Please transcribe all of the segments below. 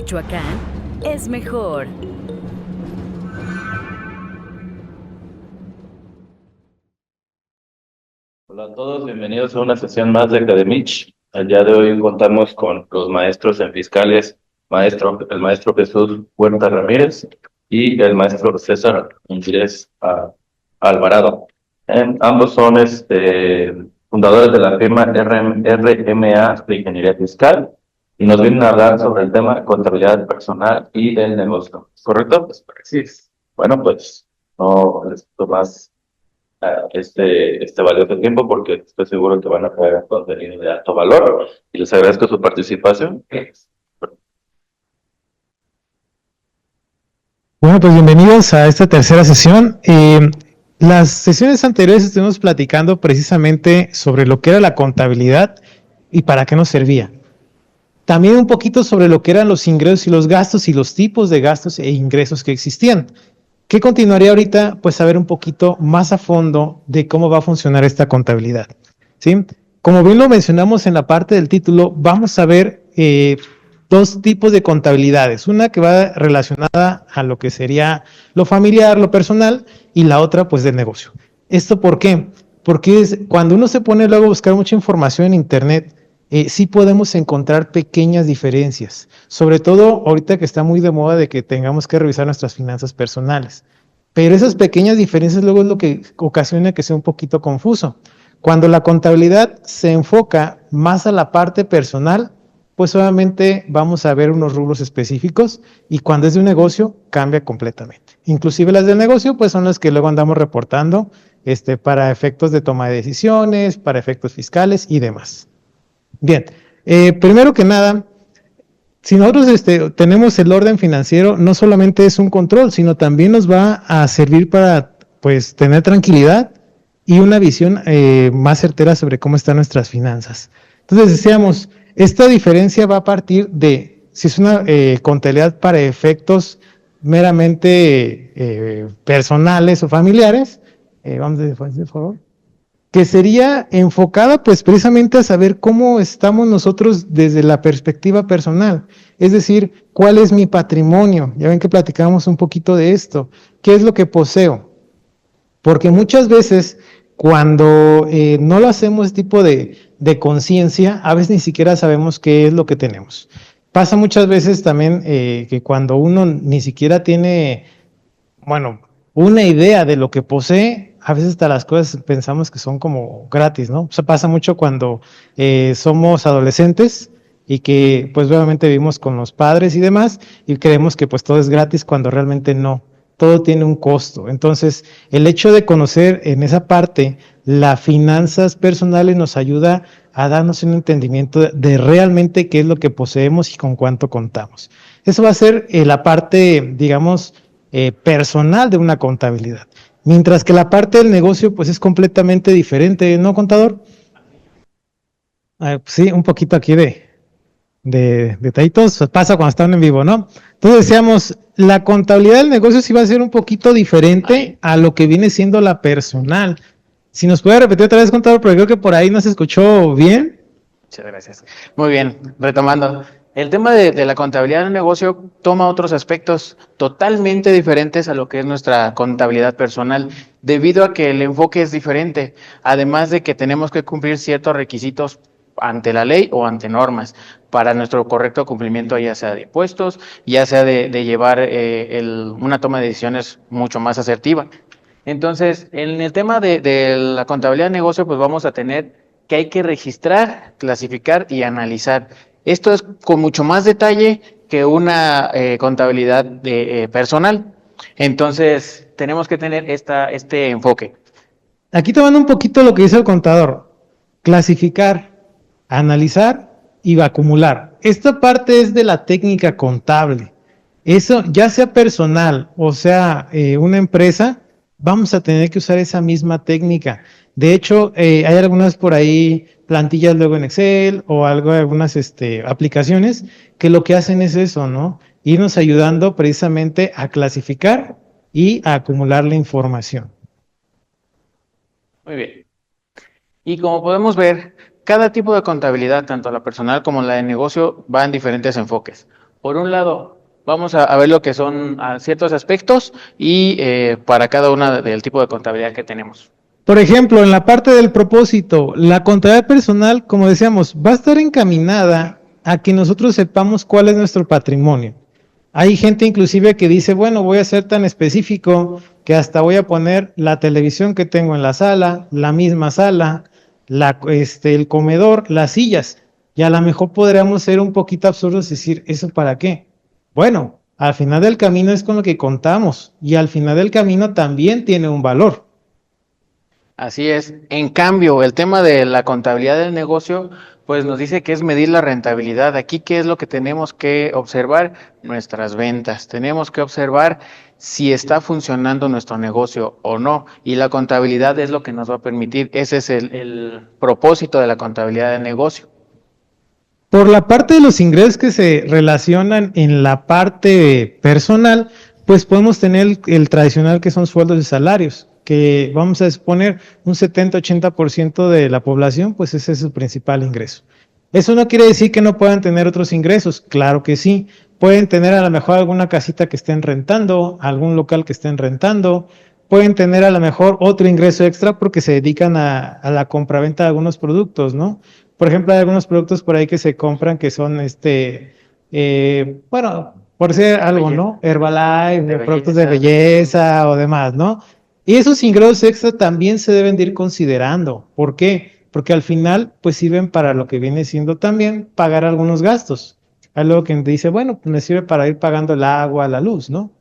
Michoacán es mejor. Hola a todos, bienvenidos a una sesión más de Academich. El día de hoy contamos con los maestros en fiscales, el maestro Jesús Huerta Ramírez y el maestro César Ingres Alvarado. Ambos son fundadores de la firma RMA de Ingeniería Fiscal y nos vienen a hablar sobre el tema de contabilidad personal y del negocio. ¿Correcto? Sí. Bueno, pues no les quito más este valioso tiempo porque estoy seguro que van a traer contenido de alto valor y les agradezco su participación. Bueno, pues bienvenidos a esta tercera sesión. Las sesiones anteriores estuvimos platicando precisamente sobre lo que era la contabilidad y para qué nos servía. También un poquito sobre lo que eran los ingresos y los gastos y los tipos de gastos e ingresos que existían. ¿Qué continuaría ahorita? Pues saber un poquito más a fondo de cómo va a funcionar esta contabilidad, ¿sí? Como bien lo mencionamos en la parte del título, vamos a ver dos tipos de contabilidades. Una que va relacionada a lo que sería lo familiar, lo personal, y la otra pues del negocio. ¿Esto por qué? Porque cuando uno se pone luego a buscar mucha información en internet, sí podemos encontrar pequeñas diferencias, sobre todo ahorita que está muy de moda de que tengamos que revisar nuestras finanzas personales. Pero esas pequeñas diferencias luego es lo que ocasiona que sea un poquito confuso. Cuando la contabilidad se enfoca más a la parte personal, pues obviamente vamos a ver unos rubros específicos y cuando es de un negocio cambia completamente. Inclusive las del negocio pues son las que luego andamos reportando para efectos de toma de decisiones, para efectos fiscales y demás. Bien, primero que nada, si nosotros tenemos el orden financiero, no solamente es un control, sino también nos va a servir para pues tener tranquilidad y una visión más certera sobre cómo están nuestras finanzas. Entonces decíamos, esta diferencia va a partir de si es una contabilidad para efectos meramente personales o familiares. Vamos a por favor, que sería enfocada pues precisamente a saber cómo estamos nosotros desde la perspectiva personal, es decir, cuál es mi patrimonio. Ya ven que platicamos un poquito de esto, qué es lo que poseo, porque muchas veces cuando no lo hacemos tipo de conciencia, a veces ni siquiera sabemos qué es lo que tenemos. Pasa muchas veces también que cuando uno ni siquiera tiene, bueno, una idea de lo que posee, a veces hasta las cosas pensamos que son como gratis, ¿no? O sea, pasa mucho cuando somos adolescentes y que pues obviamente vivimos con los padres y demás y creemos que pues todo es gratis cuando realmente no, todo tiene un costo. Entonces, el hecho de conocer en esa parte las finanzas personales nos ayuda a darnos un entendimiento de realmente qué es lo que poseemos y con cuánto contamos. Eso va a ser la parte, digamos, personal de una contabilidad. Mientras que la parte del negocio, pues es completamente diferente, ¿no, contador? Sí, un poquito aquí de detallitos, pasa cuando están en vivo, ¿no? Entonces decíamos, la contabilidad del negocio sí va a ser un poquito diferente a lo que viene siendo la personal. Si nos puede repetir otra vez, contador, porque creo que por ahí no se escuchó bien. Muchas gracias. Muy bien, retomando. El tema de la contabilidad del negocio toma otros aspectos totalmente diferentes a lo que es nuestra contabilidad personal, debido a que el enfoque es diferente, además de que tenemos que cumplir ciertos requisitos ante la ley o ante normas para nuestro correcto cumplimiento, ya sea de impuestos, ya sea de llevar una toma de decisiones mucho más asertiva. Entonces, en el tema de la contabilidad de negocio, pues vamos a tener que hay que registrar, clasificar y analizar. Esto es con mucho más detalle que una contabilidad personal. Entonces, tenemos que tener este enfoque. Aquí tomando un poquito lo que dice el contador, clasificar, analizar y acumular. Esta parte es de la técnica contable. Eso, ya sea personal o sea una empresa, vamos a tener que usar esa misma técnica. De hecho, hay algunas por ahí plantillas luego en Excel o algo, algunas aplicaciones que lo que hacen es eso, ¿no? Irnos ayudando precisamente a clasificar y a acumular la información. Muy bien. Y como podemos ver, cada tipo de contabilidad, tanto la personal como la de negocio, va en diferentes enfoques. Por un lado, vamos a ver lo que son ciertos aspectos y para cada una del tipo de contabilidad que tenemos. Por ejemplo, en la parte del propósito, la contabilidad personal, como decíamos, va a estar encaminada a que nosotros sepamos cuál es nuestro patrimonio. Hay gente inclusive que dice, bueno, voy a ser tan específico que hasta voy a poner la televisión que tengo en la sala, la misma sala, el comedor, las sillas. Y a lo mejor podríamos ser un poquito absurdos y decir, ¿eso para qué? Bueno, al final del camino es con lo que contamos y al final del camino también tiene un valor. Así es. En cambio, el tema de la contabilidad del negocio, pues nos dice que es medir la rentabilidad. Aquí, ¿qué es lo que tenemos que observar? Nuestras ventas. Tenemos que observar si está funcionando nuestro negocio o no. Y la contabilidad es lo que nos va a permitir. Ese es el propósito de la contabilidad del negocio. Por la parte de los ingresos que se relacionan en la parte personal, pues podemos tener el tradicional que son sueldos y salarios, que vamos a exponer un 70-80% de la población, pues ese es su principal ingreso. Eso no quiere decir que no puedan tener otros ingresos, claro que sí. Pueden tener a lo mejor alguna casita que estén rentando, algún local que estén rentando, pueden tener a lo mejor otro ingreso extra porque se dedican a la compraventa de algunos productos, ¿no? Por ejemplo, hay algunos productos por ahí que se compran que son, bueno, por ser algo, ¿no? Herbalife, productos de belleza o demás, ¿no? Y esos ingresos extra también se deben de ir considerando. ¿Por qué? Porque al final, pues sirven para lo que viene siendo también pagar algunos gastos. Hay algo que dice, bueno, pues me sirve para ir pagando el agua, la luz, ¿no?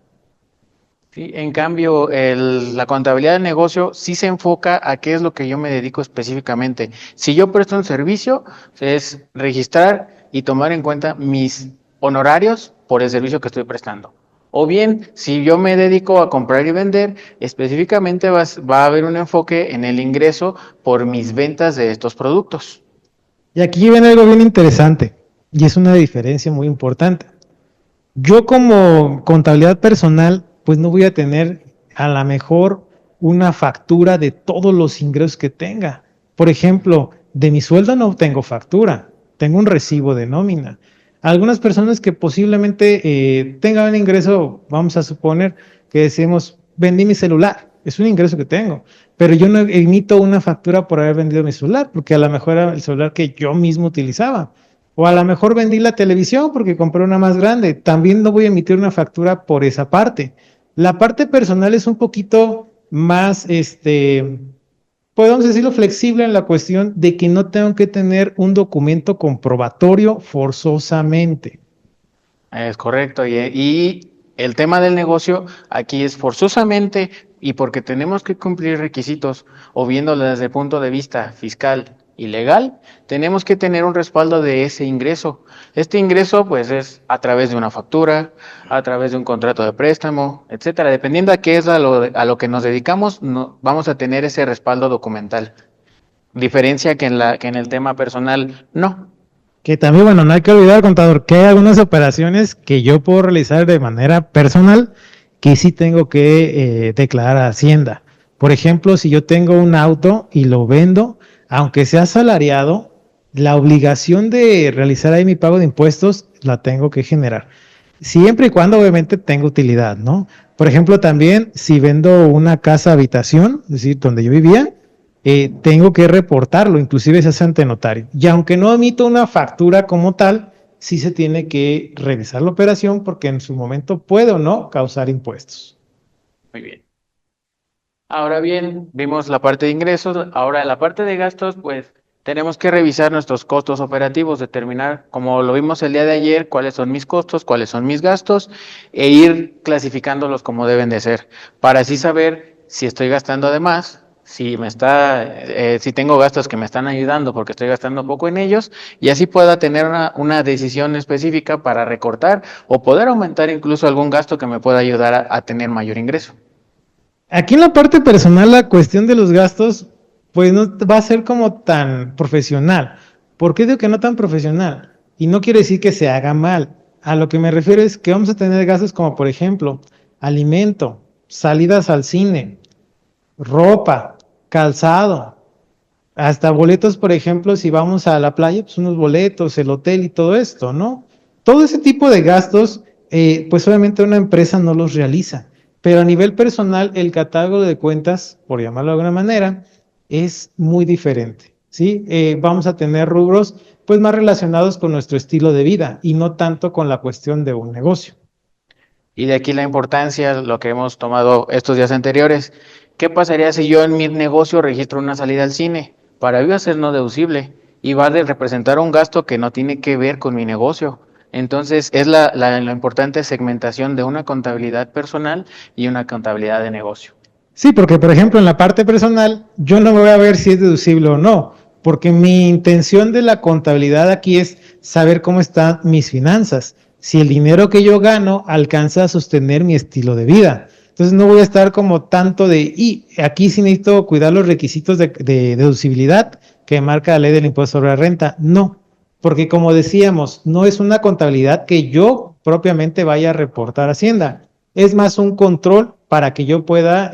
Sí, en cambio, la contabilidad del negocio sí se enfoca a qué es lo que yo me dedico específicamente. Si yo presto un servicio, es registrar y tomar en cuenta mis honorarios por el servicio que estoy prestando. O bien, si yo me dedico a comprar y vender, específicamente va a haber un enfoque en el ingreso por mis ventas de estos productos. Y aquí viene algo bien interesante, y es una diferencia muy importante. Yo como contabilidad personal, pues no voy a tener a lo mejor una factura de todos los ingresos que tenga. Por ejemplo, de mi sueldo no tengo factura, tengo un recibo de nómina. Algunas personas que posiblemente tengan un ingreso, vamos a suponer que decimos, vendí mi celular, es un ingreso que tengo, pero yo no emito una factura por haber vendido mi celular, porque a lo mejor era el celular que yo mismo utilizaba. O a lo mejor vendí la televisión porque compré una más grande. También no voy a emitir una factura por esa parte. La parte personal es un poquito más, podemos decirlo, flexible en la cuestión de que no tengo que tener un documento comprobatorio forzosamente. Es correcto. Y el tema del negocio aquí es forzosamente y porque tenemos que cumplir requisitos o viéndolo desde el punto de vista fiscal y legal, tenemos que tener un respaldo de ese ingreso. Este ingreso pues es a través de una factura, a través de un contrato de préstamo, etcétera. Dependiendo a qué es a lo que nos dedicamos, vamos a tener ese respaldo documental. Diferencia que en el tema personal, no. Que también, bueno, no hay que olvidar, contador, que hay algunas operaciones que yo puedo realizar de manera personal que sí tengo que declarar a Hacienda. Por ejemplo, si yo tengo un auto y lo vendo, aunque sea asalariado, la obligación de realizar ahí mi pago de impuestos la tengo que generar. Siempre y cuando obviamente tenga utilidad, ¿no? Por ejemplo, también si vendo una casa habitación, es decir, donde yo vivía, tengo que reportarlo, inclusive se hace ante notario. Y aunque no emito una factura como tal, sí se tiene que revisar la operación porque en su momento puede o no causar impuestos. Muy bien. Ahora bien, vimos la parte de ingresos, ahora la parte de gastos, pues tenemos que revisar nuestros costos operativos, determinar, como lo vimos el día de ayer, cuáles son mis costos, cuáles son mis gastos, e ir clasificándolos como deben de ser, para así saber si estoy gastando de más, si tengo gastos que me están ayudando porque estoy gastando poco en ellos, y así pueda tener una decisión específica para recortar o poder aumentar incluso algún gasto que me pueda ayudar a tener mayor ingreso. Aquí en la parte personal, la cuestión de los gastos, pues no va a ser como tan profesional. ¿Por qué digo que no tan profesional? Y no quiere decir que se haga mal. A lo que me refiero es que vamos a tener gastos como, por ejemplo, alimento, salidas al cine, ropa, calzado, hasta boletos, por ejemplo, si vamos a la playa, pues unos boletos, el hotel y todo esto, ¿no? Todo ese tipo de gastos, pues obviamente una empresa no los realiza, pero a nivel personal el catálogo de cuentas, por llamarlo de alguna manera, es muy diferente, ¿sí? Vamos a tener rubros pues más relacionados con nuestro estilo de vida y no tanto con la cuestión de un negocio. Y de aquí la importancia, lo que hemos tomado estos días anteriores. ¿Qué pasaría si yo en mi negocio registro una salida al cine? Para mí va a ser no deducible y va a representar un gasto que no tiene que ver con mi negocio. Entonces es la importante segmentación de una contabilidad personal y una contabilidad de negocio. Sí, porque por ejemplo en la parte personal yo no voy a ver si es deducible o no, porque mi intención de la contabilidad aquí es saber cómo están mis finanzas, si el dinero que yo gano alcanza a sostener mi estilo de vida. Entonces no voy a estar como tanto y aquí sí necesito cuidar los requisitos de deducibilidad que marca la ley del impuesto sobre la renta. No, porque como decíamos, no es una contabilidad que yo propiamente vaya a reportar a Hacienda. Es más un control para que yo pueda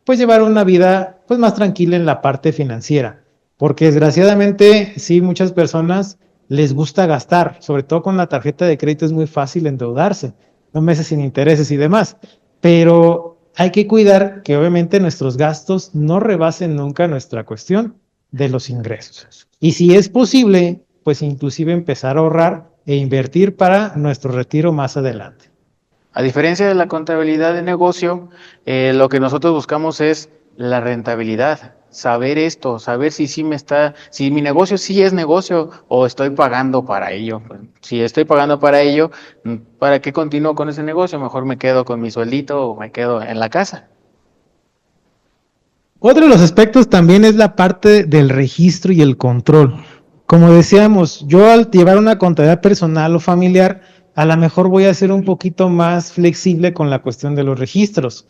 pues llevar una vida pues más tranquila en la parte financiera. Porque desgraciadamente sí muchas personas les gusta gastar, sobre todo con la tarjeta de crédito es muy fácil endeudarse, no meses sin intereses y demás. Pero hay que cuidar que obviamente nuestros gastos no rebasen nunca nuestra cuestión de los ingresos. Y si es posible, pues inclusive empezar a ahorrar e invertir para nuestro retiro más adelante. A diferencia de la contabilidad de negocio, lo que nosotros buscamos es la rentabilidad, saber esto, saber si mi negocio sí es negocio o estoy pagando para ello. Si estoy pagando para ello, ¿para qué continúo con ese negocio? Mejor me quedo con mi sueldito o me quedo en la casa. Otro de los aspectos también es la parte del registro y el control. Como decíamos, yo al llevar una contabilidad personal o familiar, a lo mejor voy a ser un poquito más flexible con la cuestión de los registros.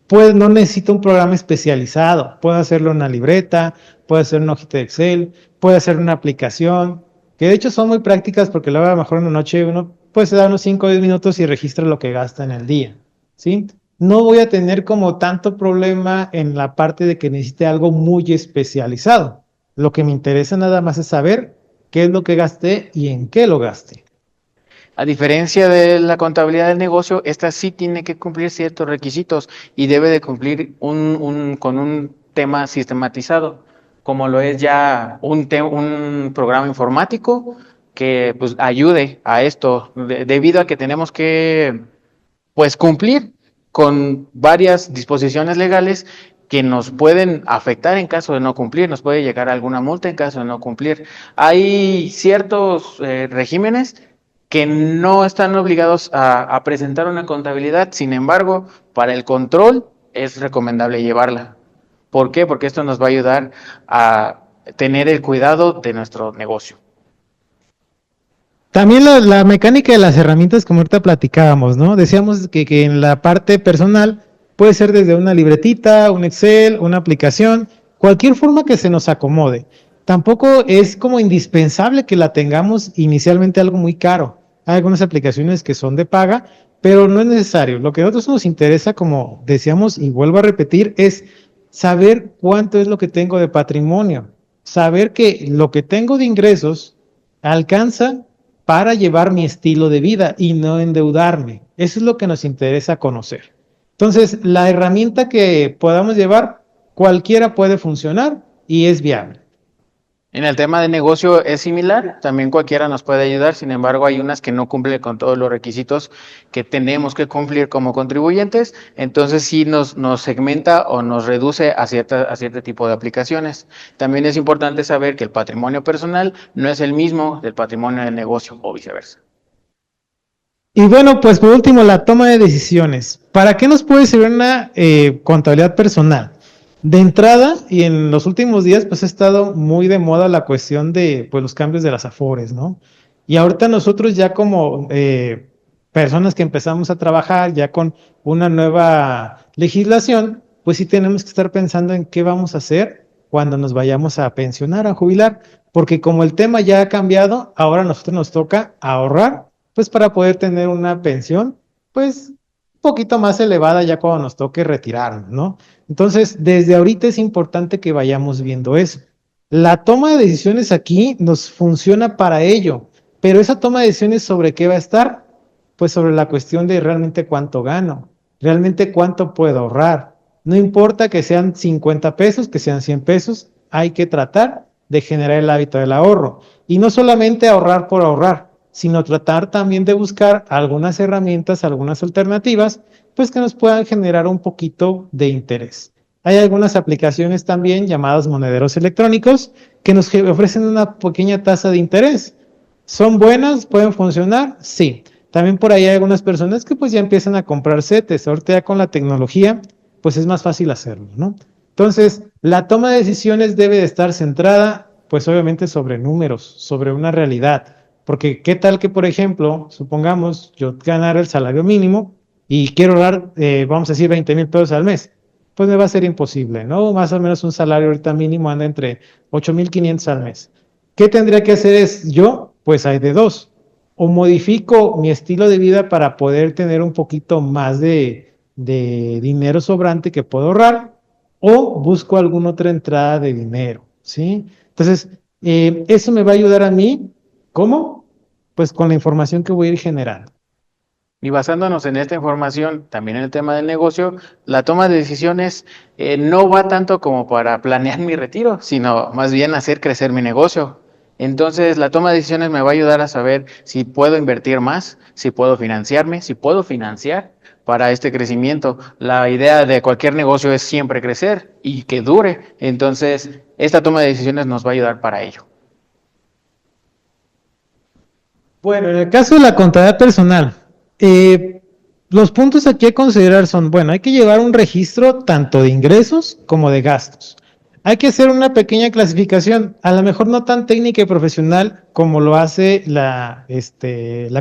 Pues no necesito un programa especializado, puedo hacerlo en una libreta, puedo hacer una hojita de Excel, puedo hacer una aplicación, que de hecho son muy prácticas porque luego a lo mejor en la noche uno pues se da unos 5 o 10 minutos y registra lo que gasta en el día, ¿sí? No voy a tener como tanto problema en la parte de que necesite algo muy especializado. Lo que me interesa nada más es saber qué es lo que gasté y en qué lo gasté. A diferencia de la contabilidad del negocio, esta sí tiene que cumplir ciertos requisitos y debe de cumplir con un tema sistematizado, como lo es ya un programa informático que pues ayude a esto, debido a que tenemos que pues cumplir con varias disposiciones legales que nos pueden afectar en caso de no cumplir, nos puede llegar alguna multa en caso de no cumplir. Hay ciertos regímenes que no están obligados a presentar una contabilidad, sin embargo, para el control es recomendable llevarla. ¿Por qué? Porque esto nos va a ayudar a tener el cuidado de nuestro negocio. También la mecánica de las herramientas como ahorita platicábamos, ¿no? Decíamos que en la parte personal puede ser desde una libretita, un Excel, una aplicación, cualquier forma que se nos acomode. Tampoco es como indispensable que la tengamos inicialmente algo muy caro. Hay algunas aplicaciones que son de paga, pero no es necesario. Lo que a nosotros nos interesa, como decíamos y vuelvo a repetir, es saber cuánto es lo que tengo de patrimonio, saber que lo que tengo de ingresos alcanza para llevar mi estilo de vida y no endeudarme. Eso es lo que nos interesa conocer. Entonces, la herramienta que podamos llevar, cualquiera puede funcionar y es viable. En el tema de negocio es similar, también cualquiera nos puede ayudar, sin embargo hay unas que no cumplen con todos los requisitos que tenemos que cumplir como contribuyentes, entonces sí nos segmenta o nos reduce a cierto tipo de aplicaciones. También es importante saber que el patrimonio personal no es el mismo del patrimonio del negocio o viceversa. Y bueno, pues por último, la toma de decisiones. ¿Para qué nos puede servir una contabilidad personal? De entrada, y en los últimos días, pues ha estado muy de moda la cuestión de pues, los cambios de las Afores, ¿no? Y ahorita nosotros ya como personas que empezamos a trabajar ya con una nueva legislación, pues sí tenemos que estar pensando en qué vamos a hacer cuando nos vayamos a pensionar, a jubilar, porque como el tema ya ha cambiado, ahora a nosotros nos toca ahorrar, pues para poder tener una pensión, pues un poquito más elevada ya cuando nos toque retirarnos, ¿no? Entonces, desde ahorita es importante que vayamos viendo eso. La toma de decisiones aquí nos funciona para ello, Pero esa toma de decisiones sobre qué va a estar, pues sobre la cuestión de realmente cuánto gano, realmente cuánto puedo ahorrar. No importa que sean 50 pesos, que sean 100 pesos, hay que tratar de generar el hábito del ahorro. Y no solamente ahorrar por ahorrar, sino tratar también de buscar algunas herramientas, algunas alternativas, pues que nos puedan generar un poquito de interés. Hay algunas aplicaciones también llamadas monederos electrónicos que nos ofrecen una pequeña tasa de interés. ¿Son buenas? ¿Pueden funcionar? Sí. También por ahí hay algunas personas que pues ya empiezan a comprar CETES. Ahorita ya con la tecnología, pues es más fácil hacerlo, ¿no? Entonces, la toma de decisiones debe de estar centrada, pues obviamente sobre números, sobre una realidad. Porque qué tal que, por ejemplo, supongamos yo ganara el salario mínimo y quiero ahorrar, vamos a decir, 20,000 pesos al mes. Pues me va a ser imposible, ¿no? Más o menos un salario ahorita mínimo anda entre 8,500 al mes. ¿Qué tendría que hacer es yo? Pues hay de dos. O modifico mi estilo de vida para poder tener un poquito más de dinero sobrante que puedo ahorrar, o busco alguna otra entrada de dinero, ¿sí? Entonces, eso me va a ayudar a mí, ¿cómo? Pues con la información que voy a ir generando. Y basándonos en esta información, también en el tema del negocio, la toma de decisiones no va tanto como para planear mi retiro, sino más bien hacer crecer mi negocio. Entonces, la toma de decisiones me va a ayudar a saber si puedo invertir más, si puedo financiarme, si puedo financiar para este crecimiento. La idea de cualquier negocio es siempre crecer y que dure. Entonces, esta toma de decisiones nos va a ayudar para ello. Bueno, en el caso de la contabilidad personal, los puntos aquí a considerar son, bueno, hay que llevar un registro tanto de ingresos como de gastos. Hay que hacer una pequeña clasificación, a lo mejor no tan técnica y profesional como lo hace la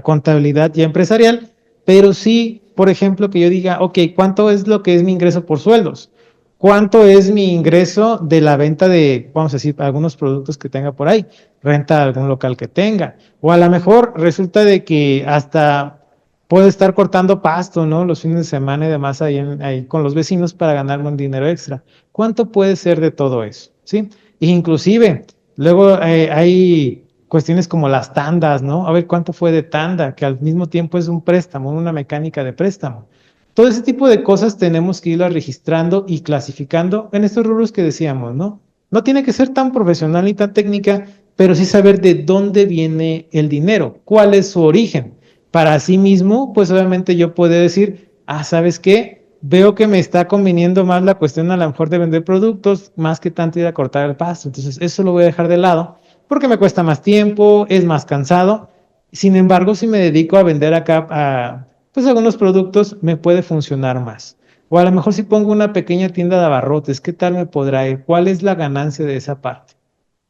contabilidad ya empresarial, pero sí, por ejemplo, que yo diga, ok, ¿cuánto es lo que es mi ingreso por sueldos? ¿Cuánto es mi ingreso de la venta de, vamos a decir, algunos productos que tenga por ahí? Renta de algún local que tenga. O a lo mejor resulta de que hasta puedo estar cortando pasto, ¿no? Los fines de semana y demás ahí con los vecinos para ganarme un dinero extra. ¿Cuánto puede ser de todo eso? ¿Sí? E inclusive, luego hay cuestiones como las tandas, ¿no? A ver cuánto fue de tanda, que al mismo tiempo es un préstamo, una mecánica de préstamo. Todo ese tipo de cosas tenemos que irlas registrando y clasificando en estos rubros que decíamos, ¿no? No tiene que ser tan profesional ni tan técnica, pero sí saber de dónde viene el dinero, cuál es su origen. Para sí mismo, pues obviamente yo puedo decir, ¿sabes qué? Veo que me está conviniendo más la cuestión a lo mejor de vender productos, más que tanto ir a cortar el pasto. Entonces, eso lo voy a dejar de lado, porque me cuesta más tiempo, es más cansado. Sin embargo, si me dedico a vender acá pues algunos productos, me puede funcionar más. O a lo mejor si pongo una pequeña tienda de abarrotes, ¿qué tal me podrá ir? ¿Cuál es la ganancia de esa parte?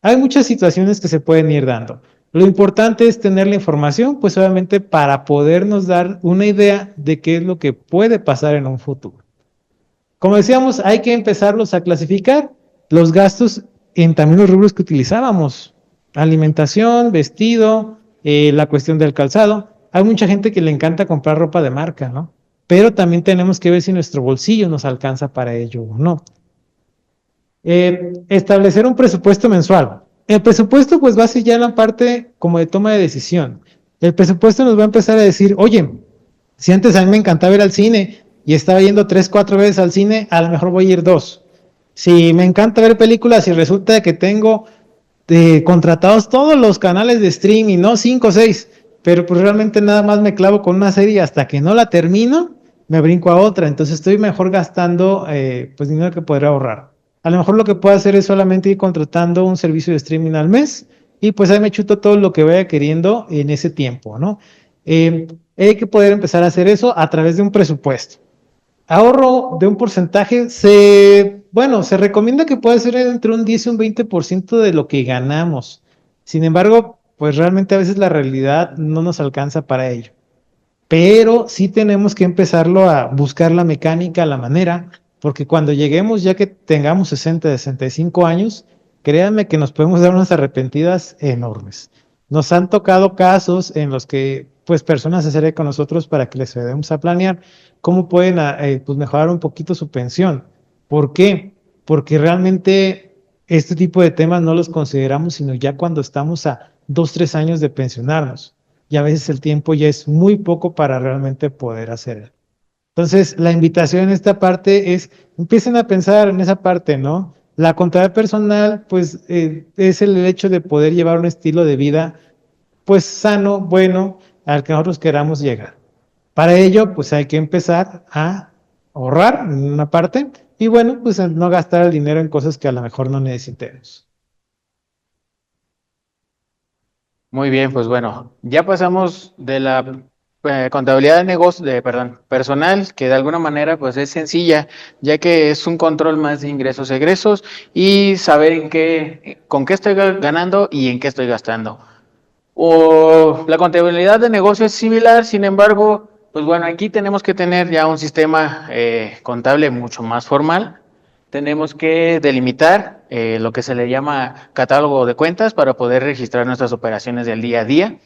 Hay muchas situaciones que se pueden ir dando. Lo importante es tener la información, pues obviamente para podernos dar una idea de qué es lo que puede pasar en un futuro. Como decíamos, hay que empezarlos a clasificar los gastos en también los rubros que utilizábamos. Alimentación, vestido, la cuestión del calzado. Hay mucha gente que le encanta comprar ropa de marca, ¿no? Pero también tenemos que ver si nuestro bolsillo nos alcanza para ello o no. Establecer un presupuesto mensual. El presupuesto pues va a ser ya la parte como de toma de decisión. El presupuesto nos va a empezar a decir, oye, si antes a mí me encantaba ir al cine y estaba yendo 3, 4 veces al cine, a lo mejor voy a ir 2. Si me encanta ver películas y resulta que tengo contratados todos los canales de streaming, no 5 o 6, pero pues realmente nada más me clavo con una serie hasta que no la termino, me brinco a otra. Entonces estoy mejor gastando pues dinero que podría ahorrar. A lo mejor lo que puedo hacer es solamente ir contratando un servicio de streaming al mes y pues ahí me chuto todo lo que vaya queriendo en ese tiempo, ¿no? Hay que poder empezar a hacer eso a través de un presupuesto. Ahorro de un porcentaje, se recomienda que pueda ser entre un 10 y un 20% de lo que ganamos. Sin embargo, pues realmente a veces la realidad no nos alcanza para ello. Pero sí tenemos que empezarlo a buscar la mecánica, la manera, porque cuando lleguemos, ya que tengamos 60, 65 años, créanme que nos podemos dar unas arrepentidas enormes. Nos han tocado casos en los que pues personas se acercan con nosotros para que les ayudemos a planear cómo pueden pues mejorar un poquito su pensión. ¿Por qué? Porque realmente este tipo de temas no los consideramos sino ya cuando estamos a 2, 3 años de pensionarnos. Y a veces el tiempo ya es muy poco para realmente poder hacer. Entonces, la invitación en esta parte es, empiecen a pensar en esa parte, ¿no? La contabilidad personal, pues, es el hecho de poder llevar un estilo de vida, pues, sano, bueno, al que nosotros queramos llegar. Para ello, pues, hay que empezar a ahorrar en una parte y, bueno, pues, a no gastar el dinero en cosas que a lo mejor no necesitemos. Muy bien, pues bueno, ya pasamos de la contabilidad de negocio, perdón, personal, que de alguna manera pues es sencilla, ya que es un control más de ingresos, egresos y saber con qué estoy ganando y en qué estoy gastando. O la contabilidad de negocio es similar, sin embargo, pues bueno, aquí tenemos que tener ya un sistema contable mucho más formal. Tenemos que delimitar lo que se le llama catálogo de cuentas para poder registrar nuestras operaciones del día a día.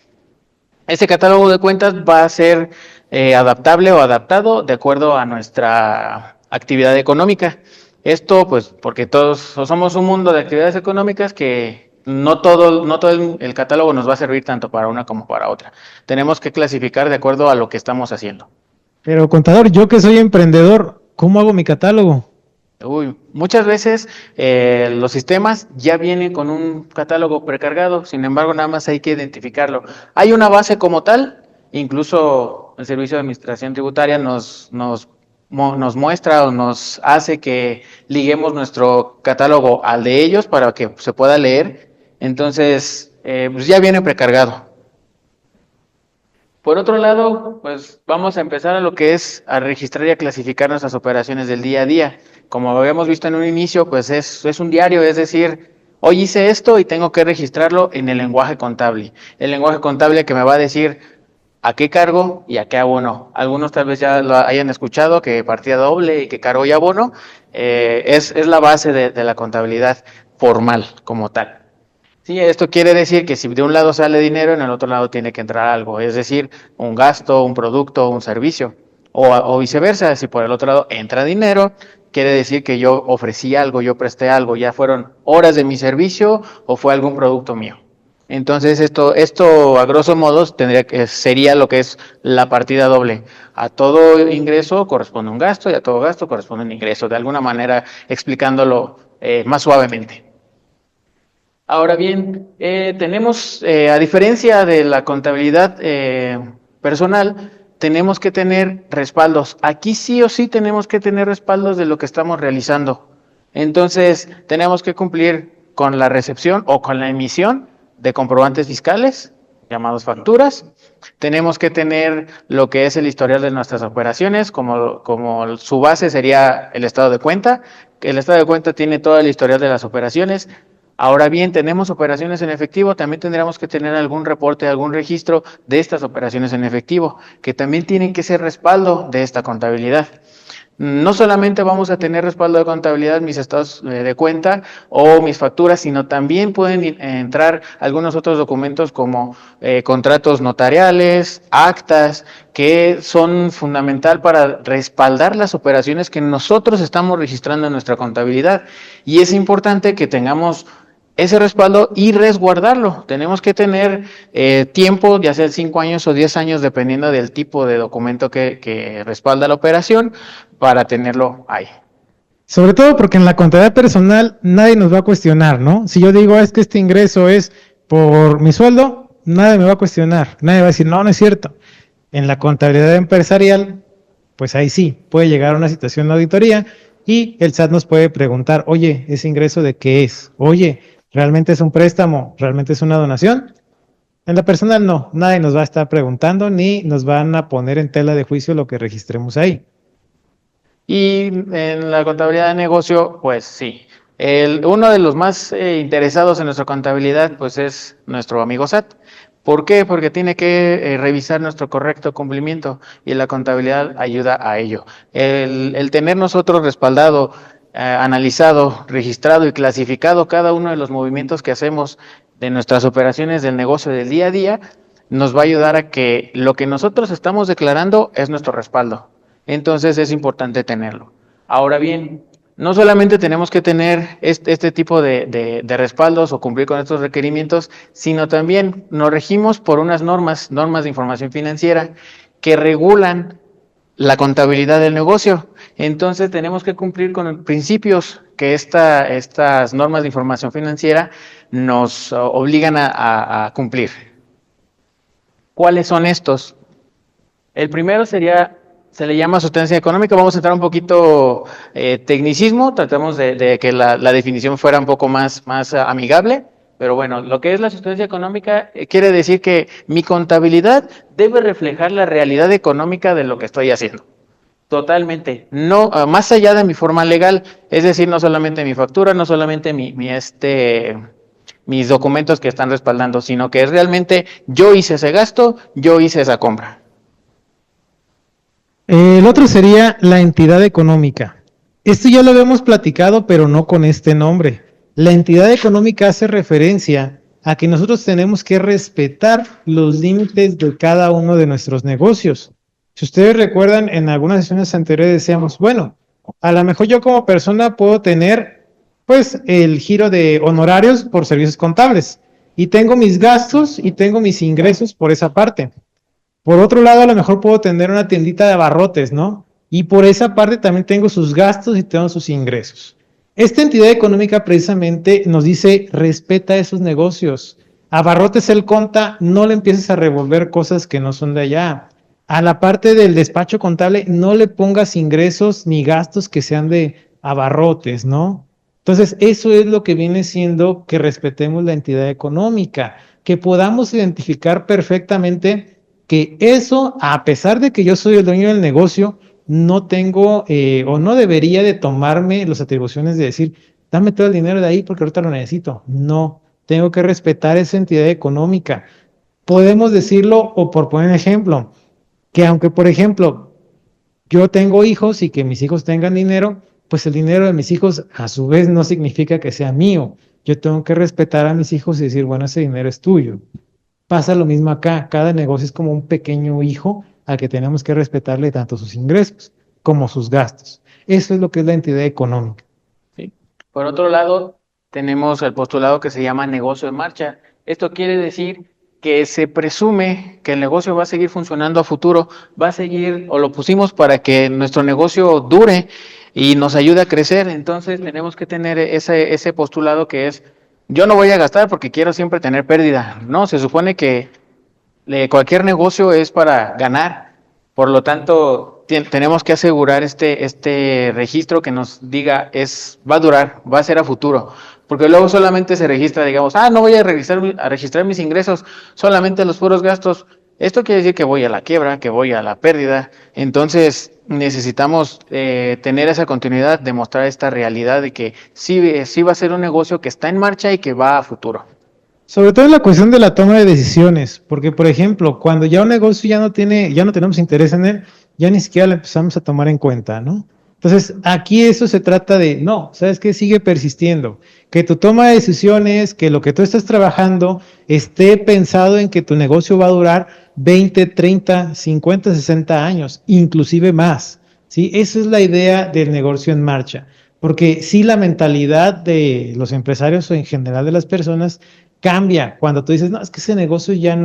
Ese catálogo de cuentas va a ser adaptable o adaptado de acuerdo a nuestra actividad económica. Esto, pues, porque todos somos un mundo de actividades económicas que no todo el catálogo nos va a servir tanto para una como para otra. Tenemos que clasificar de acuerdo a lo que estamos haciendo. Pero, contador, yo que soy emprendedor, ¿cómo hago mi catálogo? Muchas veces los sistemas ya vienen con un catálogo precargado, sin embargo, nada más hay que identificarlo. Hay una base como tal, incluso el Servicio de Administración Tributaria nos muestra o nos hace que liguemos nuestro catálogo al de ellos para que se pueda leer. Entonces, pues ya viene precargado. Por otro lado, pues vamos a empezar a lo que es a registrar y a clasificar nuestras operaciones del día a día. Como habíamos visto en un inicio, pues es un diario, es decir, hoy hice esto y tengo que registrarlo en el lenguaje contable. El lenguaje contable que me va a decir a qué cargo y a qué abono. Algunos tal vez ya lo hayan escuchado, que partida doble y que cargo y abono es la base de la contabilidad formal como tal. Sí, esto quiere decir que si de un lado sale dinero, en el otro lado tiene que entrar algo, es decir, un gasto, un producto, un servicio, o viceversa, si por el otro lado entra dinero, quiere decir que yo ofrecí algo, yo presté algo, ya fueron horas de mi servicio o fue algún producto mío. Entonces esto a grosso modo sería lo que es la partida doble. A todo ingreso corresponde un gasto y a todo gasto corresponde un ingreso, de alguna manera explicándolo más suavemente. Ahora bien, tenemos, a diferencia de la contabilidad personal, tenemos que tener respaldos. Aquí sí o sí tenemos que tener respaldos de lo que estamos realizando. Entonces, tenemos que cumplir con la recepción o con la emisión de comprobantes fiscales, llamados facturas. Tenemos que tener lo que es el historial de nuestras operaciones, como su base sería el estado de cuenta. El estado de cuenta tiene todo el historial de las operaciones. Ahora bien, tenemos operaciones en efectivo, también tendríamos que tener algún reporte, algún registro de estas operaciones en efectivo, que también tienen que ser respaldo de esta contabilidad. No solamente vamos a tener respaldo de contabilidad, mis estados de cuenta o mis facturas, sino también pueden entrar algunos otros documentos como contratos notariales, actas, que son fundamental para respaldar las operaciones que nosotros estamos registrando en nuestra contabilidad. Y es importante que tengamos ese respaldo y resguardarlo. Tenemos que tener tiempo, ya sea 5 años o 10 años, dependiendo del tipo de documento que respalda la operación, para tenerlo ahí. Sobre todo porque en la contabilidad personal nadie nos va a cuestionar, ¿no? Si yo digo, es que este ingreso es por mi sueldo, nadie me va a cuestionar, nadie va a decir, no, no es cierto. En la contabilidad empresarial, pues ahí sí, puede llegar a una situación de auditoría y el SAT nos puede preguntar, oye, ¿ese ingreso de qué es? Oye, ¿realmente es un préstamo? ¿Realmente es una donación? En la personal no, nadie nos va a estar preguntando ni nos van a poner en tela de juicio lo que registremos ahí. Y en la contabilidad de negocio, pues sí. Uno de los más interesados en nuestra contabilidad, pues es nuestro amigo SAT. ¿Por qué? Porque tiene que revisar nuestro correcto cumplimiento y la contabilidad ayuda a ello. El tener nosotros respaldado, analizado, registrado y clasificado cada uno de los movimientos que hacemos de nuestras operaciones del negocio del día a día, nos va a ayudar a que lo que nosotros estamos declarando es nuestro respaldo. Entonces es importante tenerlo. Ahora bien, no solamente tenemos que tener este tipo de respaldos o cumplir con estos requerimientos, sino también nos regimos por unas normas de información financiera que regulan la contabilidad del negocio. Entonces tenemos que cumplir con principios que estas normas de información financiera nos obligan a cumplir. ¿Cuáles son estos? El primero sería, se le llama sustancia económica. Vamos a entrar un poquito tecnicismo, tratamos de que la definición fuera un poco más amigable. Pero bueno, lo que es la sustancia económica quiere decir que mi contabilidad debe reflejar la realidad económica de lo que estoy haciendo. Totalmente. No, más allá de mi forma legal, es decir, no solamente mi factura, no solamente mis documentos que están respaldando, sino que es realmente yo hice ese gasto, yo hice esa compra. El otro sería la entidad económica. Esto ya lo habíamos platicado, pero no con este nombre. La entidad económica hace referencia a que nosotros tenemos que respetar los límites de cada uno de nuestros negocios. Si ustedes recuerdan, en algunas sesiones anteriores decíamos, bueno, a lo mejor yo como persona puedo tener, pues, el giro de honorarios por servicios contables y tengo mis gastos y tengo mis ingresos por esa parte. Por otro lado, a lo mejor puedo tener una tiendita de abarrotes, ¿no? Y por esa parte también tengo sus gastos y tengo sus ingresos. Esta entidad económica precisamente nos dice, respeta esos negocios. Abarrotes el conta, no le empieces a revolver cosas que no son de allá. A la parte del despacho contable, no le pongas ingresos ni gastos que sean de abarrotes, ¿no? Entonces, eso es lo que viene siendo que respetemos la entidad económica, que podamos identificar perfectamente que eso, a pesar de que yo soy el dueño del negocio, no tengo o no debería de tomarme las atribuciones de decir, dame todo el dinero de ahí porque ahorita lo necesito. No, tengo que respetar esa entidad económica. Podemos decirlo, o por poner ejemplo, que aunque, por ejemplo, yo tengo hijos y que mis hijos tengan dinero, pues el dinero de mis hijos a su vez no significa que sea mío. Yo tengo que respetar a mis hijos y decir, bueno, ese dinero es tuyo. Pasa lo mismo acá, cada negocio es como un pequeño hijo al que tenemos que respetarle tanto sus ingresos como sus gastos. Eso es lo que es la entidad económica. Sí. Por otro lado, tenemos el postulado que se llama negocio en marcha. Esto quiere decir que se presume que el negocio va a seguir funcionando a futuro, va a seguir, o lo pusimos para que nuestro negocio dure y nos ayude a crecer. Entonces tenemos que tener ese postulado que es, yo no voy a gastar porque quiero siempre tener pérdida. No, se supone que cualquier negocio es para ganar. Por lo tanto, tenemos que asegurar este registro que nos diga va a durar, va a ser a futuro. Porque luego solamente se registra, digamos, no voy a registrar mis ingresos, solamente los puros gastos. Esto quiere decir que voy a la quiebra, que voy a la pérdida. Entonces necesitamos tener esa continuidad, demostrar esta realidad de que sí va a ser un negocio que está en marcha y que va a futuro. Sobre todo en la cuestión de la toma de decisiones, porque por ejemplo, cuando ya un negocio ya no tenemos interés en él, ya ni siquiera lo empezamos a tomar en cuenta, ¿no? Entonces, aquí eso se trata de, no, ¿sabes qué? Sigue persistiendo. Que tu toma de decisiones, que lo que tú estás trabajando esté pensado en que tu negocio va a durar 20, 30, 50, 60 años, inclusive más, ¿sí? Esa es la idea del negocio en marcha. Porque sí, la mentalidad de los empresarios o en general de las personas cambia cuando tú dices, no, es que ese negocio ya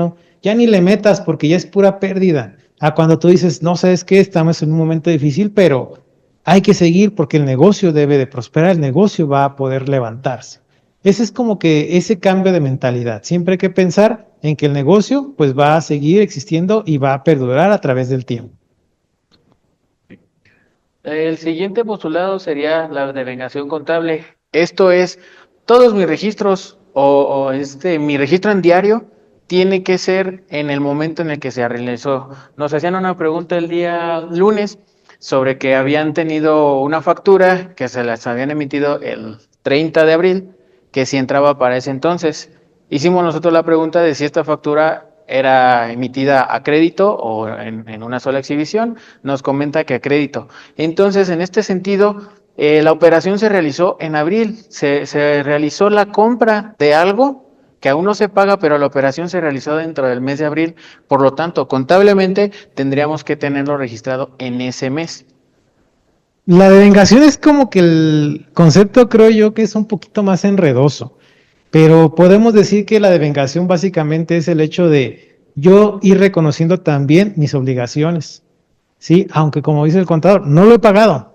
ni le metas porque ya es pura pérdida. A cuando tú dices, no, ¿sabes qué? Estamos en un momento difícil, pero hay que seguir porque el negocio debe de prosperar, el negocio va a poder levantarse. Ese es como que ese cambio de mentalidad. Siempre hay que pensar en que el negocio pues va a seguir existiendo y va a perdurar a través del tiempo. El siguiente postulado sería la devengación contable. Esto es, todos mis registros mi registro en diario tiene que ser en el momento en el que se realizó. Nos hacían una pregunta el día lunes sobre que habían tenido una factura que se las habían emitido el 30 de abril, que si entraba para ese entonces. Hicimos nosotros la pregunta de si esta factura era emitida a crédito o en una sola exhibición. Nos comenta que a crédito. Entonces, en este sentido, la operación se realizó en abril. Se realizó la compra de algo que aún no se paga, pero la operación se realizó dentro del mes de abril. Por lo tanto, contablemente tendríamos que tenerlo registrado en ese mes. La devengación es como que el concepto, creo yo, que es un poquito más enredoso, pero podemos decir que la devengación básicamente es el hecho de yo ir reconociendo también mis obligaciones, ¿sí? Aunque como dice el contador, no lo he pagado,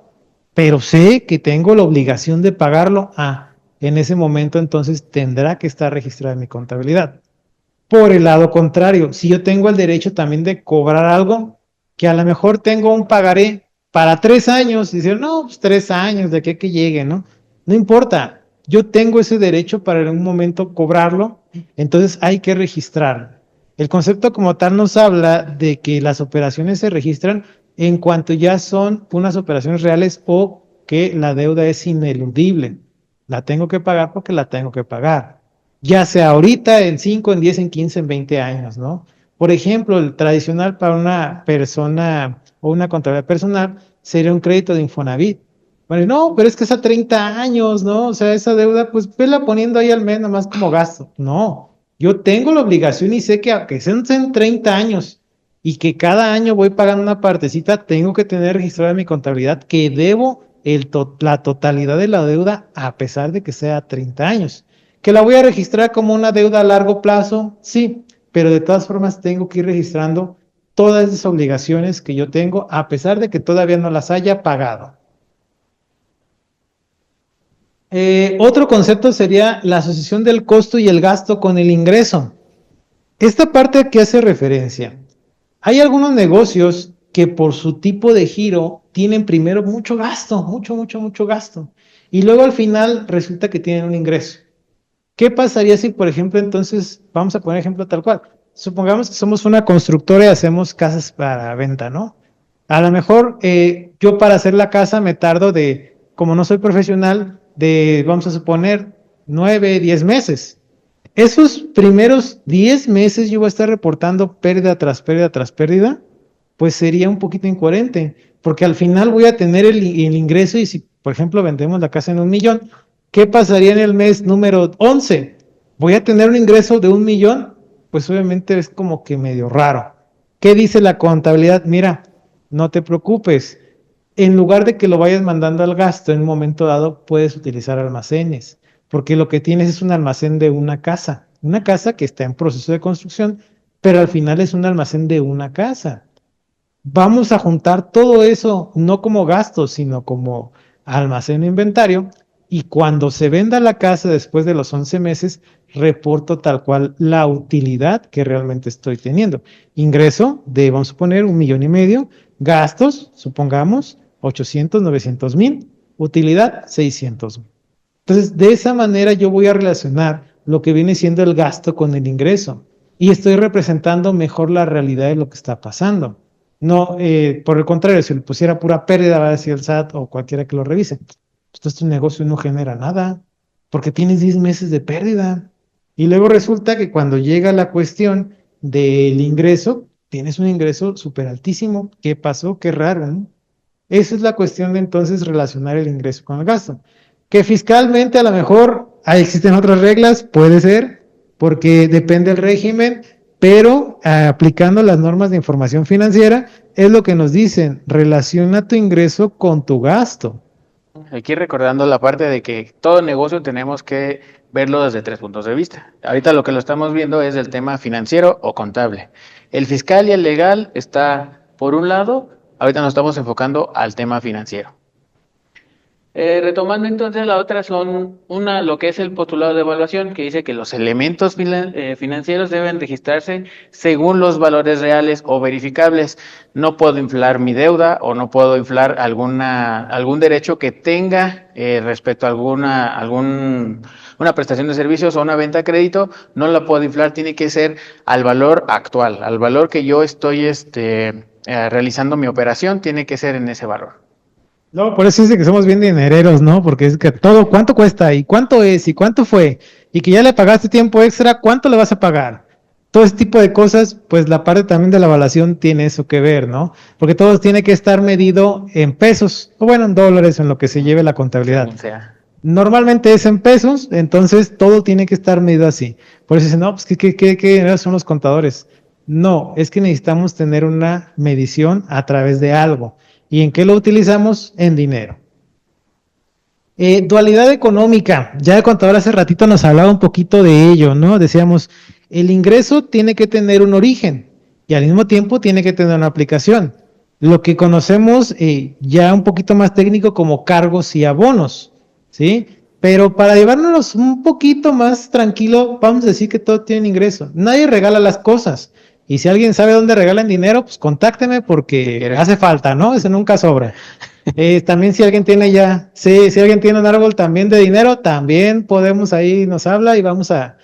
pero sé que tengo la obligación de pagarlo. En ese momento entonces tendrá que estar registrada en mi contabilidad. Por el lado contrario, si yo tengo el derecho también de cobrar algo, que a lo mejor tengo un pagaré para 3 años, y decir, no, pues 3 años, de aquí a que llegue, ¿no? No importa, yo tengo ese derecho para en un momento cobrarlo, entonces hay que registrar. El concepto como tal nos habla de que las operaciones se registran en cuanto ya son unas operaciones reales o que la deuda es ineludible. La tengo que pagar porque la tengo que pagar, ya sea ahorita, en 5, en 10, en 15, en 20 años, ¿no? Por ejemplo, el tradicional para una persona o una contabilidad personal sería un crédito de Infonavit. Bueno, no, pero es que es a 30 años, ¿no? O sea, esa deuda, pues vela poniendo ahí al mes, nomás como gasto. No, yo tengo la obligación y sé que aunque sean 30 años y que cada año voy pagando una partecita, tengo que tener registrada en mi contabilidad que debo la totalidad de la deuda a pesar de que sea 30 años. ¿Que la voy a registrar como una deuda a largo plazo? Sí, pero de todas formas tengo que ir registrando todas esas obligaciones que yo tengo a pesar de que todavía no las haya pagado. Otro concepto sería la asociación del costo y el gasto con el ingreso. Esta parte que hace referencia. Hay algunos negocios que por su tipo de giro tienen primero mucho gasto, mucho gasto. Y luego al final resulta que tienen un ingreso. ¿Qué pasaría si, por ejemplo, entonces, vamos a poner ejemplo tal cual? Supongamos que somos una constructora y hacemos casas para venta, ¿no? A lo mejor yo para hacer la casa me tardo como no soy profesional, vamos a suponer, 9, 10 meses. Esos primeros 10 meses yo voy a estar reportando pérdida tras pérdida tras pérdida, pues sería un poquito incoherente, porque al final voy a tener el ingreso y si, por ejemplo, vendemos la casa en 1 millón, ¿qué pasaría en el mes número 11? ¿Voy a tener un ingreso de 1 millón? Pues obviamente es como que medio raro. ¿Qué dice la contabilidad? Mira, no te preocupes. En lugar de que lo vayas mandando al gasto, en un momento dado puedes utilizar almacenes, porque lo que tienes es un almacén de una casa que está en proceso de construcción, pero al final es un almacén de una casa. Vamos a juntar todo eso, no como gasto, sino como almacén e inventario, y cuando se venda la casa después de los 11 meses, reporto tal cual la utilidad que realmente estoy teniendo. Ingreso de, vamos a poner, 1,5 millones, gastos, supongamos, 800, 900 mil, utilidad, 600 mil. Entonces, de esa manera yo voy a relacionar lo que viene siendo el gasto con el ingreso y estoy representando mejor la realidad de lo que está pasando. No, por el contrario, si le pusiera pura pérdida, va a decir el SAT o cualquiera que lo revise. Pues tu negocio no genera nada, porque tienes 10 meses de pérdida. Y luego resulta que cuando llega la cuestión del ingreso, tienes un ingreso súper altísimo. ¿Qué pasó? Qué raro, ¿no? Esa es la cuestión de entonces relacionar el ingreso con el gasto. Que fiscalmente a lo mejor existen otras reglas, puede ser, porque depende del régimen, pero aplicando las normas de información financiera, es lo que nos dicen, relaciona tu ingreso con tu gasto. Aquí recordando la parte de que todo negocio tenemos que verlo desde 3 puntos de vista. Ahorita lo que lo estamos viendo es el tema financiero o contable. El fiscal y el legal está por un lado, ahorita nos estamos enfocando al tema financiero. Retomando entonces la otra son lo que es el postulado de evaluación, que dice que los elementos financieros deben registrarse según los valores reales o verificables. No puedo inflar mi deuda o no puedo inflar algún derecho que tenga respecto a una prestación de servicios o una venta de crédito, no la puedo inflar, tiene que ser al valor actual, al valor que yo estoy realizando mi operación, tiene que ser en ese valor. No, por eso dice que somos bien dinereros, ¿no? Porque es que todo, ¿cuánto cuesta? ¿Y cuánto es? ¿Y cuánto fue? Y que ya le pagaste tiempo extra, ¿cuánto le vas a pagar? Todo ese tipo de cosas, pues la parte también de la evaluación tiene eso que ver, ¿no? Porque todo tiene que estar medido en pesos, o bueno, en dólares, en lo que se lleve la contabilidad. O sea, Normalmente es en pesos, entonces todo tiene que estar medido así. Por eso dicen, no, pues ¿qué son los contadores? No, es que necesitamos tener una medición a través de algo. ¿Y en qué lo utilizamos? En dinero. Dualidad económica. Ya el contador hace ratito nos hablaba un poquito de ello, ¿no? Decíamos, el ingreso tiene que tener un origen y al mismo tiempo tiene que tener una aplicación. Lo que conocemos ya un poquito más técnico como cargos y abonos, ¿sí? Pero para llevárnoslos un poquito más tranquilo, vamos a decir que todo tiene ingreso. Nadie regala las cosas. Y si alguien sabe dónde regalan dinero, pues contácteme porque hace falta, ¿no? Eso nunca sobra. También si alguien tiene si alguien tiene un árbol también de dinero, también podemos ahí, nos habla y vamos a